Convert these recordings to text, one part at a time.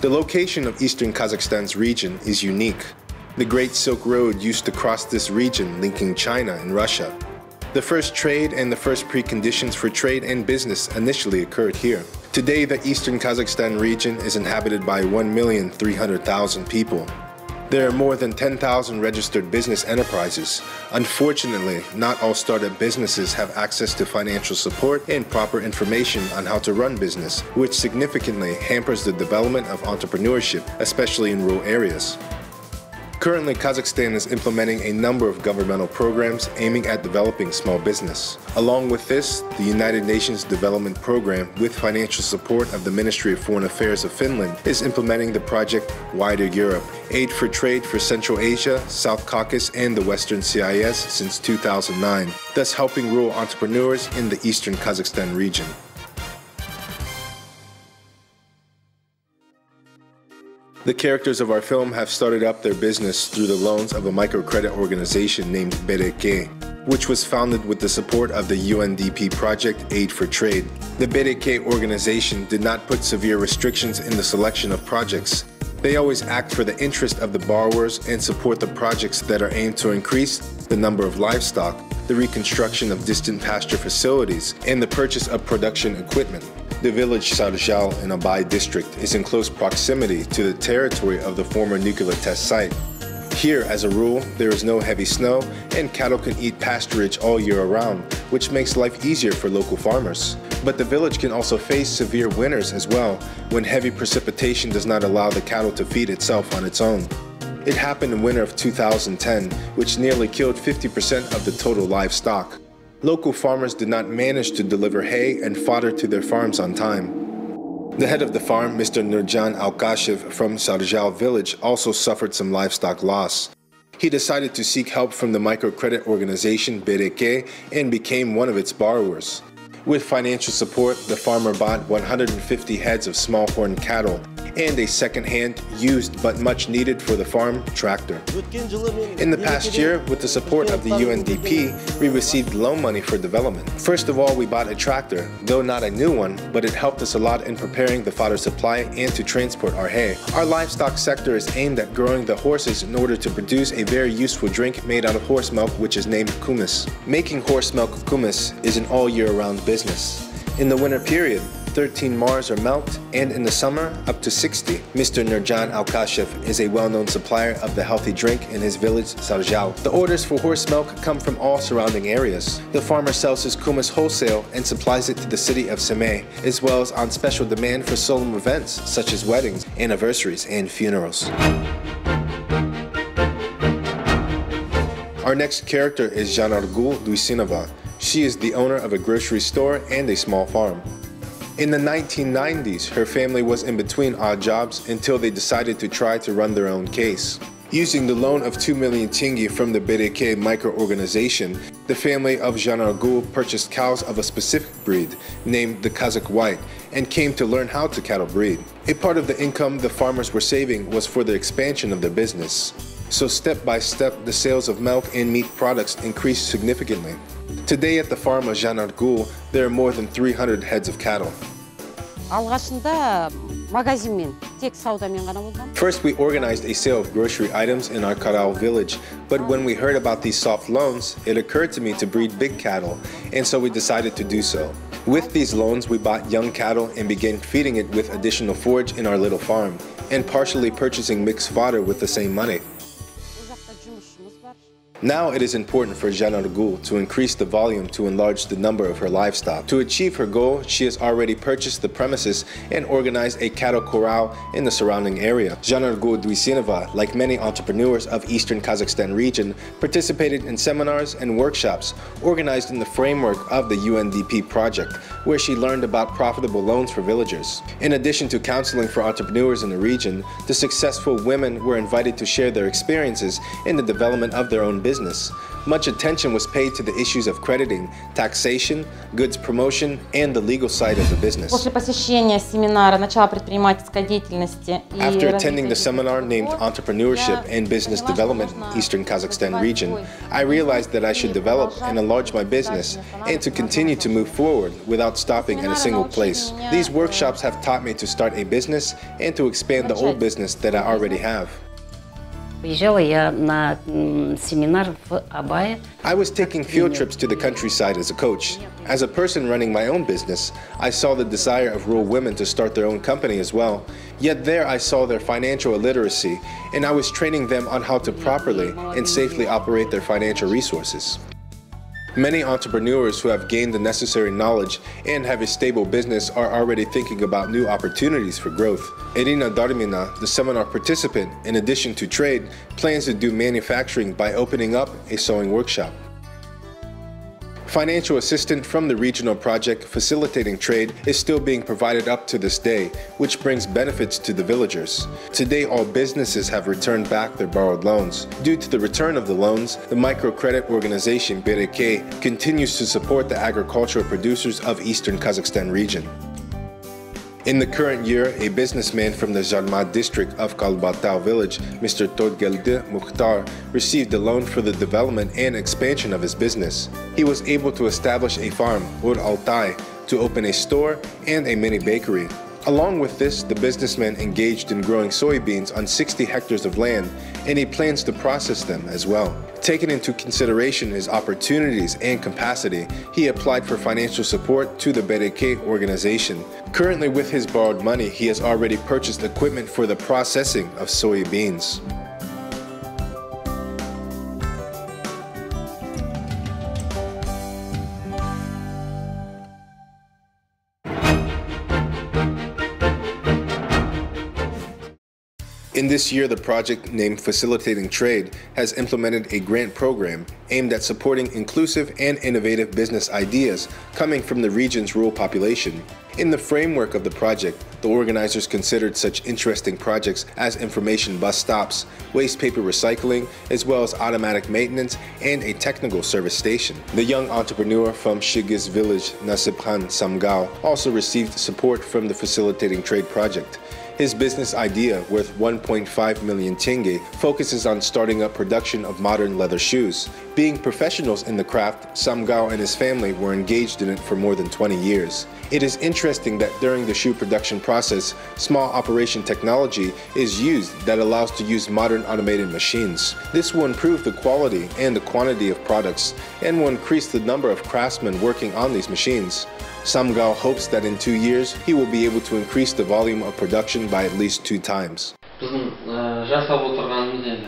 The location of Eastern Kazakhstan's region is unique. The Great Silk Road used to cross this region, linking China and Russia. The first trade and the first preconditions for trade and business initially occurred here. Today, the Eastern Kazakhstan region is inhabited by 1,300,000 people. There are more than 10,000 registered business enterprises. Unfortunately, not all startup businesses have access to financial support and proper information on how to run business, which significantly hampers the development of entrepreneurship, especially in rural areas. Currently, Kazakhstan is implementing a number of governmental programs aiming at developing small business. Along with this, the United Nations Development Program, with financial support of the Ministry of Foreign Affairs of Finland, is implementing the project Wider Europe, Aid for Trade for Central Asia, South Caucasus and the Western CIS since 2009, thus helping rural entrepreneurs in the Eastern Kazakhstan region. The characters of our film have started up their business through the loans of a microcredit organization named BRK, which was founded with the support of the UNDP Project Aid for Trade. The BRK organization did not put severe restrictions in the selection of projects. They always act for the interest of the borrowers and support the projects that are aimed to increase the number of livestock, the reconstruction of distant pasture facilities, and the purchase of production equipment. The village Sarjal in Abai district is in close proximity to the territory of the former nuclear test site. Here, as a rule, there is no heavy snow and cattle can eat pasturage all year around, which makes life easier for local farmers. But the village can also face severe winters as well, when heavy precipitation does not allow the cattle to feed itself on its own. It happened in winter of 2010, which nearly killed 50% of the total livestock. Local farmers did not manage to deliver hay and fodder to their farms on time. The head of the farm, Mr. Nurjan Alkashev from Sarjal village, also suffered some livestock loss. He decided to seek help from the microcredit organization BRK and became one of its borrowers. With financial support, the farmer bought 150 heads of small horn cattle and a second-hand, used but much needed for the farm, tractor. In the past year, with the support of the UNDP, we received loan money for development. First of all, we bought a tractor, though not a new one, but it helped us a lot in preparing the fodder supply and to transport our hay. Our livestock sector is aimed at growing the horses in order to produce a very useful drink made out of horse milk, which is named kumis. Making horse milk kumis is an all-year-round business. In the winter period, 13 Mars are milked, and in the summer, up to 60. Mr. Nurjan Alkashev is a well-known supplier of the healthy drink in his village, Sarjal. The orders for horse milk come from all surrounding areas. The farmer sells his kumis wholesale and supplies it to the city of Semey, as well as on special demand for solemn events such as weddings, anniversaries, and funerals. Our next character is Zhanargul Duisinova. She is the owner of a grocery store and a small farm. In the 1990s, her family was in between odd jobs until they decided to try to run their own case. Using the loan of 2 million tenge from the BRK micro-organization, the family of Zhanargul purchased cows of a specific breed, named the Kazakh White, and came to learn how to cattle breed. A part of the income the farmers were saving was for the expansion of their business. So step by step, the sales of milk and meat products increased significantly. Today at the farm of Zhanargul, there are more than 300 heads of cattle. First, we organized a sale of grocery items in our Karal village, but when we heard about these soft loans, it occurred to me to breed big cattle, and so we decided to do so. With these loans, we bought young cattle and began feeding it with additional forage in our little farm, and partially purchasing mixed fodder with the same money. Now it is important for Zhanargul to increase the volume to enlarge the number of her livestock. To achieve her goal, she has already purchased the premises and organized a cattle corral in the surrounding area. Zhanargul Duisinova, like many entrepreneurs of Eastern Kazakhstan region, participated in seminars and workshops organized in the framework of the UNDP Project, where she learned about profitable loans for villagers. In addition to counseling for entrepreneurs in the region, the successful women were invited to share their experiences in the development of their own business. business. Much attention was paid to the issues of crediting, taxation, goods promotion, and the legal side of the business. После посещения семинара начала предпринимательской деятельности и After attending the seminar named Entrepreneurship and Business Development in Eastern Kazakhstan region, I realized that I should develop and enlarge my business and to continue to move forward without stopping in a single place. These workshops have taught me to start a business and to expand the old business that I already have. Приезжала я на семинар в Абае. I was taking field trips to the countryside as a coach. As a person running my own business, I saw the desire of rural women to start their own company as well. Yet there I saw their financial illiteracy, and I was training them on how to properly and safely operate their financial resources. Many entrepreneurs who have gained the necessary knowledge and have a stable business are already thinking about new opportunities for growth. Irina Darmina, the seminar participant, in addition to trade, plans to do manufacturing by opening up a sewing workshop. Financial assistance from the regional project facilitating trade is still being provided up to this day, which brings benefits to the villagers. Today, all businesses have returned back their borrowed loans. Due to the return of the loans, the microcredit organization Bereke continues to support the agricultural producers of Eastern Kazakhstan region. In the current year, a businessman from the Zhalma district of Kalbatau village, Mr. Todgelde Mukhtar, received a loan for the development and expansion of his business. He was able to establish a farm, Ur Altai, to open a store and a mini bakery. Along with this, the businessman engaged in growing soybeans on 60 hectares of land, and he plans to process them as well. Taking into consideration his opportunities and capacity, he applied for financial support to the Bereke organization. Currently, with his borrowed money, he has already purchased equipment for the processing of soybeans. In this year, the project named Facilitating Trade has implemented a grant program aimed at supporting inclusive and innovative business ideas coming from the region's rural population. In the framework of the project, the organizers considered such interesting projects as information bus stops, waste paper recycling, as well as automatic maintenance and a technical service station. The young entrepreneur from Shigiz village, Nasibkhan Samgao, also received support from the Facilitating Trade project. His business idea, worth 1.5 million tenge, focuses on starting up production of modern leather shoes. Being professionals in the craft, Samgao and his family were engaged in it for more than 20 years. It is interesting that during the shoe production process, small operation technology is used that allows to use modern automated machines. This will improve the quality and the quantity of products and will increase the number of craftsmen working on these machines. Samgao hopes that in 2 years, he will be able to increase the volume of production by at least 2 times.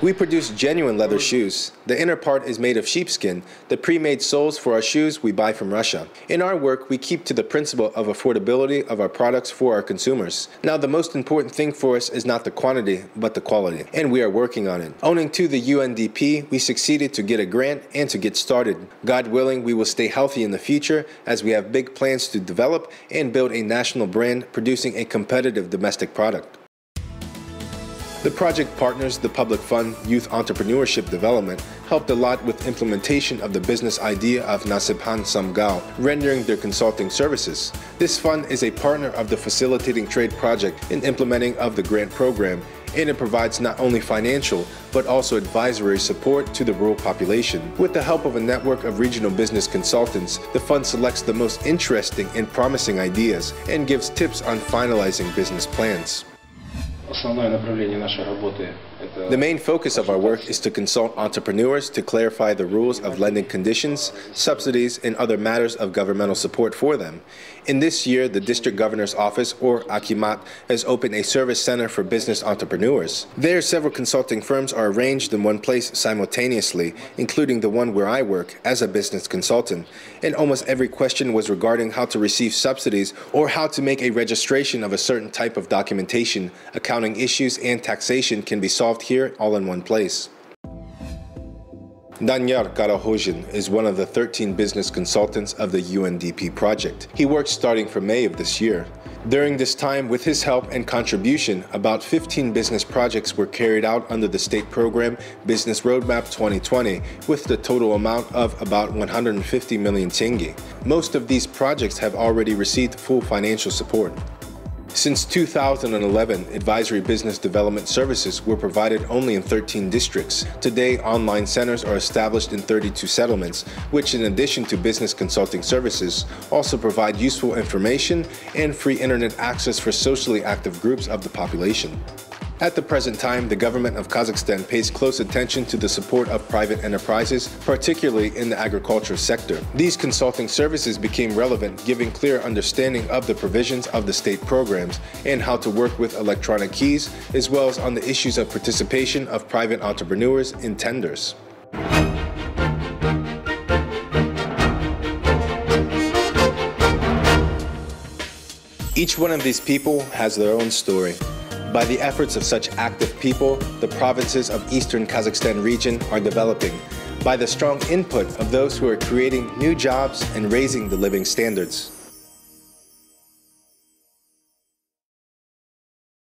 We produce genuine leather shoes. The inner part is made of sheepskin. The pre-made soles for our shoes we buy from Russia. In our work, we keep to the principle of affordability of our products for our consumers. Now, the most important thing for us is not the quantity, but the quality, and we are working on it. Owing to the UNDP, we succeeded to get a grant and to get started. God willing, we will stay healthy in the future as we have big plans to develop and build a national brand producing a competitive domestic product. The project partners the public fund Youth Entrepreneurship Development helped a lot with implementation of the business idea of Nasibkhan Samgao, rendering their consulting services. This fund is a partner of the Facilitating Trade project in implementing of the grant program, and it provides not only financial but also advisory support to the rural population. With the help of a network of regional business consultants, the fund selects the most interesting and promising ideas and gives tips on finalizing business plans. The main focus of our work is to consult entrepreneurs to clarify the rules of lending conditions, subsidies, and other matters of governmental support for them. In this year, the District Governor's Office, or Akimat, has opened a service center for business entrepreneurs. There, several consulting firms are arranged in one place simultaneously, including the one where I work as a business consultant. And almost every question was regarding how to receive subsidies or how to make a registration of a certain type of documentation. Accounting issues and taxation can be solved here all in one place. Danyar Karahojian is one of the 13 business consultants of the UNDP project. He works starting from May of this year. During this time, with his help and contribution, about 15 business projects were carried out under the state program Business Roadmap 2020, with the total amount of about 150 million tenge. Most of these projects have already received full financial support. Since 2011, advisory business development services were provided only in 13 districts. Today, online centers are established in 32 settlements, which in addition to business consulting services, also provide useful information and free internet access for socially active groups of the population. At the present time, the government of Kazakhstan pays close attention to the support of private enterprises, particularly in the agriculture sector. These consulting services became relevant, giving clear understanding of the provisions of the state programs and how to work with electronic keys, as well as on the issues of participation of private entrepreneurs in tenders. Each one of these people has their own story. By the efforts of such active people, the provinces of Eastern Kazakhstan region are developing, by the strong input of those who are creating new jobs and raising the living standards.